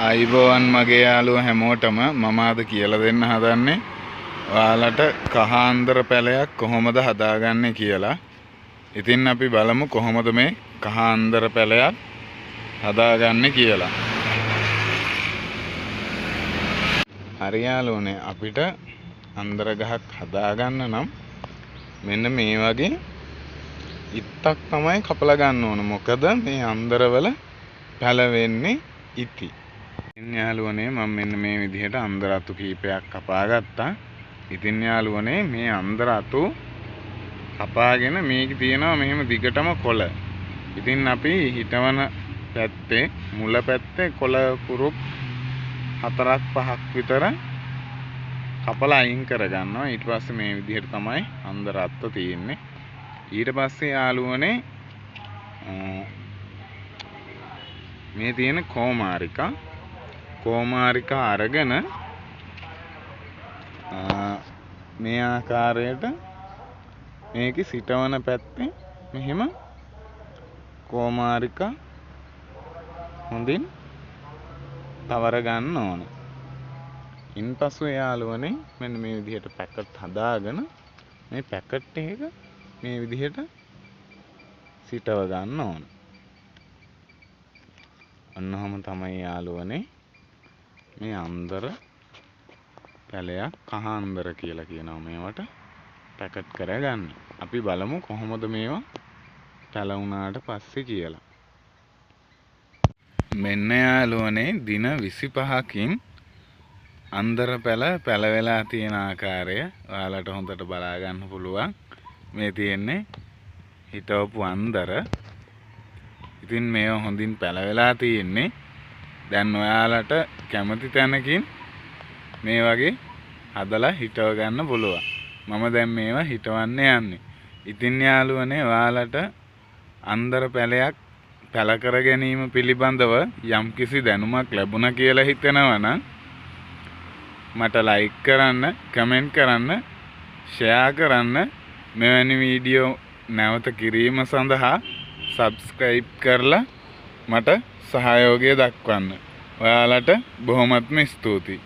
ආයිබෝවන් මගේ යාළුවෝ හැමෝටම මම අද කියලා දෙන්න හදන්නේ ඔයාලට කහාන්දර පැලයක් කොහොමද හදාගන්නේ කියලා. ඉතින් අපි බලමු කොහොමද මේ කහාන්දර පැලයක් හදාගන්නේ කියලා. හරි යාළුවනේ, අපිට අන්දර ගහක් හදාගන්න නම් මෙන්න මේ වගේ ඉත්තක් තමයි කපලා ගන්න ඕන. මොකද මේ අන්දරවල පැලවෙන්නේ ඉති. ඉතින් යාළුවනේ මම මෙන්න මේ විදිහට අන්දර අතු කීපයක් කපා ගත්තා. ඉතින් යාළුවනේ මේ අන්දර අතු කපාගෙන මේකේ තියෙනවා මෙහෙම දිගටම කොළ. ඉතින් අපි හිටවන පැත්තේ මුල පැත්තේ කොළ කුරුප් 4-5ක් විතර කපලා අයින් කරගන්නවා. ඊට පස්සේ මේ විදිහට තමයි අන්දර අතු තියෙන්නේ. ඊට පස්සේ යාළුවනේ මේ තියෙන කෝමාරිකා අරගෙන මේ ආකාරයට මේකේ සිටවන පැත්තේ මෙහෙම කෝමාරිකා හොඳින් තවර ගන්න ඕන. ඉන්පසු යාළුවනේ මෙන්න මේ විදිහට පැකට් හදාගෙන මේ පැකට් එක මේ විදිහට සිටව ගන්න ඕන. ඔන්නෝම තමයි යාළුවනේ මේ අන්දර පැලයක් කහාන්දර කියලා කියනවා මේවට පැකට් කරගන්න. අපි බලමු කොහොමද මේවා පැලුණාට පස්සේ කියලා. මෙන්න යාළුවනේ දින 25කින් අන්දර පැලවෙලා තියෙන ආකාරය ඔයාලට හොඳට බලා ගන්න පුළුවන්. මේ තියෙන්නේ හිටවපු අන්දර. ඉතින් මේව හොඳින් පැලවෙලා තියෙන්නේ. දැන් ඔයාලට කැමති තැනකින් මේ වගේ හදලා හිටව ගන්න පුළුවන්. මම දැන් මේවා හිටවන්න යන්නේ. ඉතින් යාළුවනේ ඔයාලට අන්දර පැලයක් පැල කර ගැනීම පිළිබඳව යම්කිසි දැනුමක් ලැබුණා කියලා හිතෙනවා නම් මට ලයික් කරන්න, කමෙන්ට් කරන්න, ෂෙයා කරන්න. මෙවැනි වීඩියෝ නැවත කිරීම සඳහා සබ්ස්ක්‍රයිබ් කරලා මට සහයෝගය දක්වන්න. ඔයාලට බොහොමත්ම ස්තුතියි.